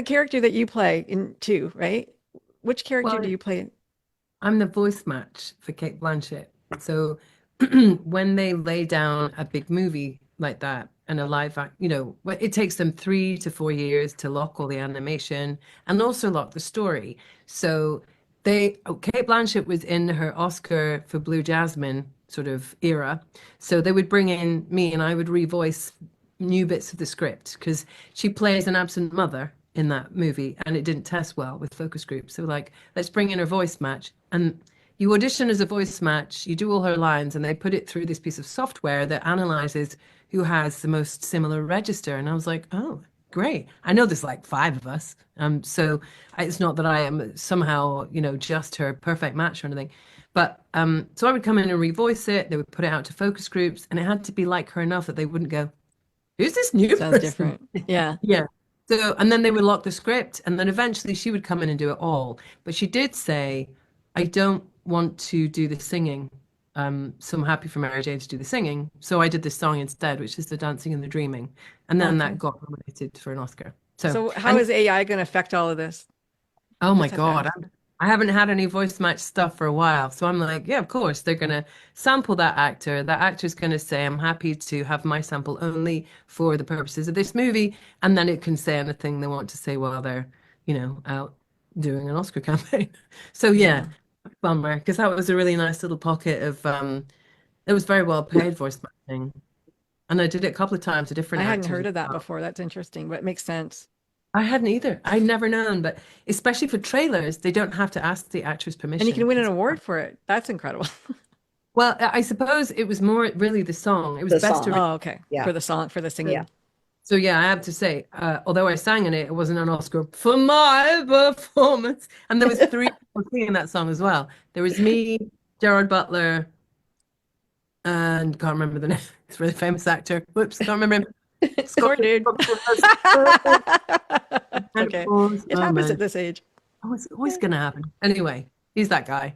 character that you play in 2, right? Which character do you play? I'm the voice match for Cate Blanchett. So when they lay down a big movie like that and a live act, it takes them 3 to 4 years to lock all the animation and also lock the story. So Cate Blanchett was in her Oscar for Blue Jasmine sort of era. So they would bring in me and I would revoice new bits of the script because she plays an absent mother in that movie and it didn't test well with focus groups. So let's bring in her voice match. And you audition as a voice match, you do all her lines, and they put it through this piece of software that analyzes who has the most similar register. And I was like, oh, great. I know there's like 5 of us. So it's not that I am somehow, just her perfect match or anything. But so I would come in and revoice it. They would put it out to focus groups, and it had to be like her enough that they wouldn't go, who's this new Sounds person? different. Yeah. Yeah. So, and then they would lock the script, and then eventually she would come in and do it all. But she did say, I don't want to do the singing. So I'm happy for Mary Jane to do the singing. So I did this song instead, which is the dancing and the dreaming. And then that got nominated for an Oscar. So how is AI going to affect all of this? Oh my Let's have to God. ask. I haven't had any voice match stuff for a while. So I'm like, yeah, of course, they're going to sample that actor. That actor's going to say, I'm happy to have my sample only for the purposes of this movie. And then it can say anything they want to say while they're, out doing an Oscar campaign. So yeah, bummer, because that was a really nice little pocket of, it was very well paid voice matching. And I did it a couple of times to different I hadn't actors heard as of that well. before. That's interesting, but it makes sense. I hadn't either. I'd never known, but especially for trailers, they don't have to ask the actor's permission. And you can win an award for it. That's incredible. Well, I suppose it was more really the song. It was The best song. Oh, okay. Yeah. For the song, for the singing. Yeah. So yeah, I have to say, although I sang in it, it wasn't an Oscar for my performance. And there was 3 people singing that song as well. There was me, Gerard Butler, and can't remember the name. It's a really famous actor. Whoops, can't remember him. Sorry, dude. Okay. It happens at this age. Oh, it's always going to happen. Anyway, he's that guy.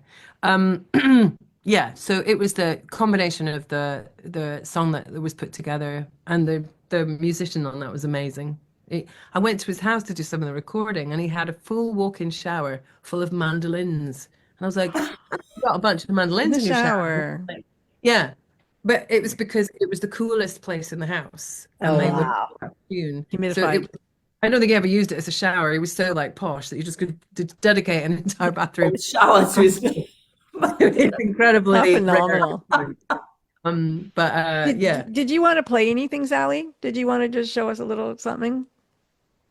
Yeah, so it was the combination of the song that was put together and the musician on that was amazing. I went to his house to do some of the recording, and he had a full walk-in shower full of mandolins. And I was like, "You've got a bunch of mandolins In the in your shower. Yeah, but it was because it was the coolest place in the house, and Oh, they would wow. tune. So Humidified. I don't think he ever used it as a shower. It was so like posh that you just could dedicate an entire bathroom. Shower to his It's incredibly How rare. phenomenal. But yeah. Did you want to play anything, Sally? Did you want to just show us a little something?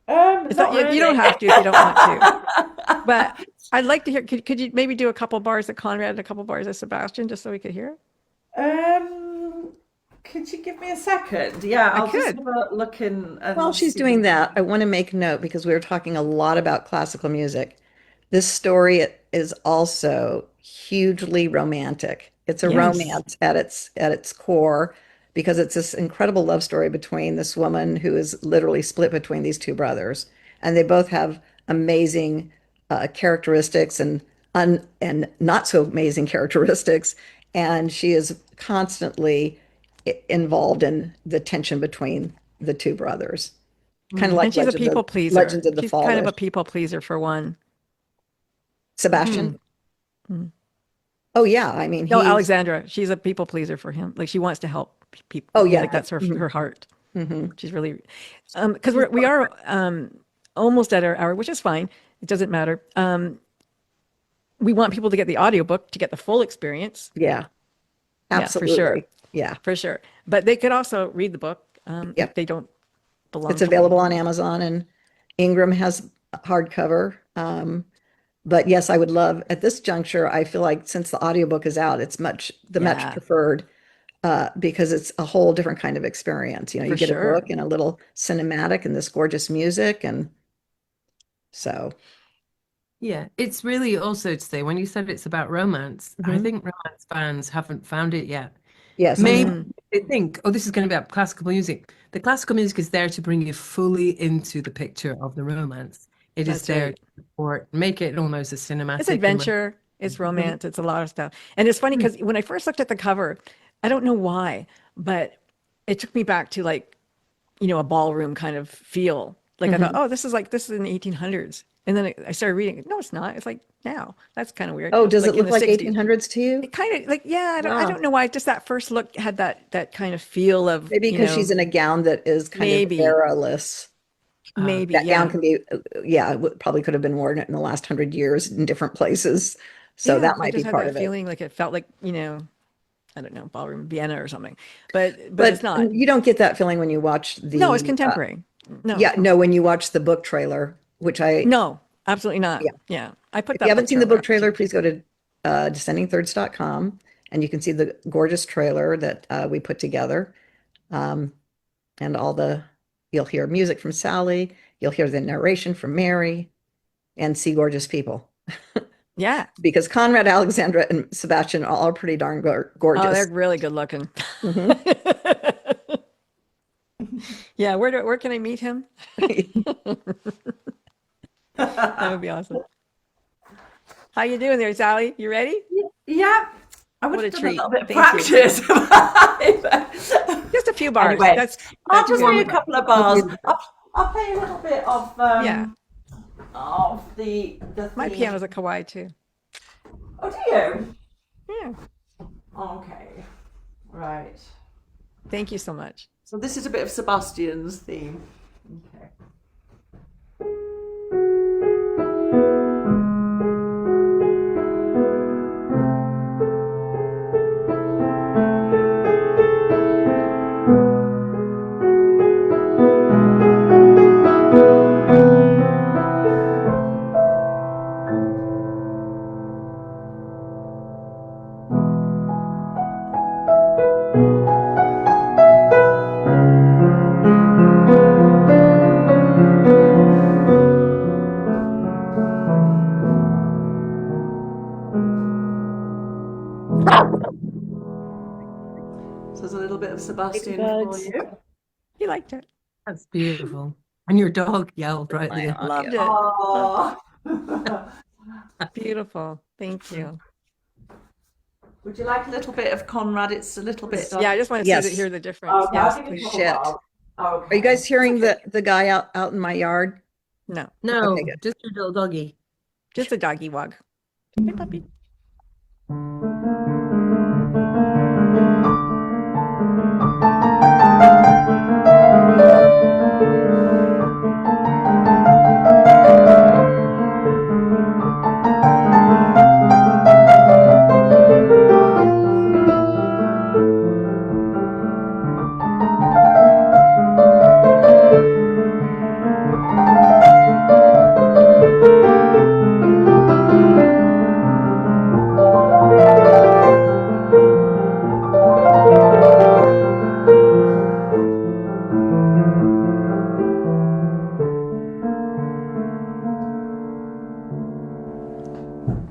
It's not not, you don't have to if you don't want to. But I'd like to hear, could you maybe do a couple bars of Conrad and a couple bars of Sebastian just so we could hear it? Could you give me a second? Yeah, I'll just have a look in. While she's doing that, I want to make note because we were talking a lot about classical music. This story is also hugely romantic. It's a Yes. romance at its core because it's this incredible love story between this woman who is literally split between these 2 brothers, and they both have amazing characteristics and not so amazing characteristics, and she is constantly involved in the tension between the 2 brothers. Kind of like And she's a people pleaser. Legend of the She's Fall. kind of a people pleaser for one. Sebastian. Mhm. Oh yeah, I mean No, he's Alexandra, she's a people pleaser for him. Like she wants to help people. Oh, yeah. Like that's her heart. Mhm. She's really, because we are almost at our hour, which is fine. It doesn't matter. We want people to get the audiobook to get the full experience. Yeah, Yeah, for absolutely. sure. Yeah, For sure. But they could also read the book Yep. if they don't belong. it's to available on Amazon, and Ingram has hardcover. But yes, I would love at this juncture, I feel like since the audiobook is out, it's much Yeah. preferred because it's a whole different kind of experience. You know, you For get sure. a book and a little cinematic and this gorgeous music, and so Yeah, it's really also to say when you said it's about romance, I Mhm. think romance fans haven't found it yet. yes, Maybe they think, oh, this is going to be about classical music. The classical music is there to bring you fully into the picture of the romance. It is That's there right. to support, make it almost a cinematic. It's adventure, it's romance, it's a lot of stuff. And it's funny because when I first looked at the cover, I don't know why, but it took me back to like, a ballroom kind of feel. Like I thought, oh, this is in the 1800s. And then I started reading it. No, it's not. It's like now. That's kind of weird. Oh, does it in look the like 60s. 1800s to you? It kind of like, yeah, I Wow. don't know why. Just that first look had that kind of feel of, Maybe because she's in a gown that is kind Maybe. of era-less. maybe, That yeah. gown can be, probably could have been worn in the last 100 years in different places. So Yeah, that I might be just had part that of it. feeling like it felt like, I don't know, ballroom Vienna or something. But But it's not. you don't get that feeling when you watch the. No, it's contemporary. No. Yeah, no, when you watch the book trailer, which No, absolutely not. Yeah. Yeah. I put if that you haven't seen the book up. trailer, please go to descendingthirds.com, and you can see the gorgeous trailer that we put together. And you'll hear music from Sally, you'll hear the narration from Mary, and see gorgeous people. Yeah. Because Conrad, Alexandra, and Sebastian all are pretty darn gorgeous. Oh, they're really good looking. Mhm. Yeah, where can I meet him? That would be awesome. How you doing there, Sally? You ready? Yeah, I would What have a done a treat. little bit of Thank you. practice. Just a few bars. Anyway, That's I'll just play a warm. couple of bars. I'll play a little bit of Yeah. of the My theme. piano's a kawaii too. Oh, do you? Yeah. Okay, right. Thank you so much. So this is a bit of Sebastian's theme. Okay. So there's a little bit of Sebastian for you. He liked it. That's beautiful. And your dog yelled right I there. Loved it. Oh. Beautiful. Thank you. Would you like a little bit of Conrad? It's a little bit. Yeah, I just want to Yes. hear the difference. Okay, Yes, I'll give you please. a couple Shit. bars. Okay. Are you guys hearing the guy out in my yard? No, No, Okay, good. just your little doggy. just a doggy wog. Hey, puppy.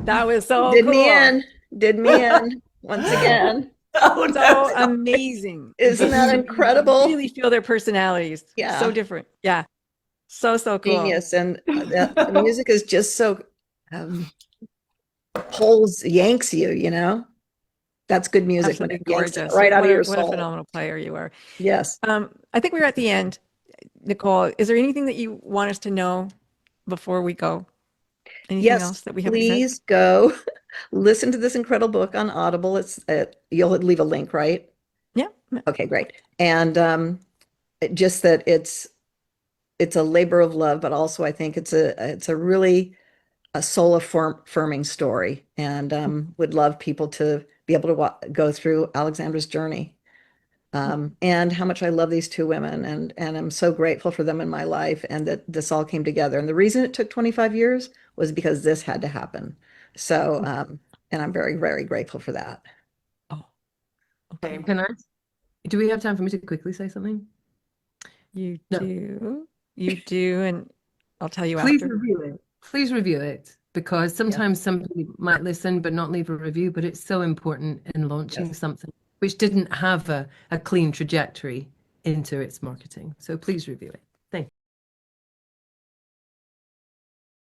That was so Did cool. me in. Did me in once again. Oh, So no. amazing. Isn't that incredible? Really feel their personalities. Yeah. So different. Yeah. So cool. Genius. And the music is just so yanks you, you know? That's good music when Absolutely it yanks it gorgeous. right out What of a- your What a soul. phenomenal player you are. Yes. I think we're at the end. Nicole, is there anything that you want us to know before we go? Anything Yes, else that we haven't said? please go listen to this incredible book on Audible. You'll leave a link, right? Yeah. Okay, great. And just that it's a labor of love, but also I think it's a really a soul affirming story, and would love people to be able to go through Alexandra's journey. And how much I love these two women, and I'm so grateful for them in my life, and that this all came together. And the reason it took 25 years was because this had to happen. So, and I'm very, very grateful for that. Oh, Okay, okay. do we have time for me to quickly say something? You No. do. You do. And I'll tell you Please after. review it. Please review it, because sometimes somebody might listen but not leave a review, but it's so important in launching Yes. something which didn't have a clean trajectory into its marketing. So please review it.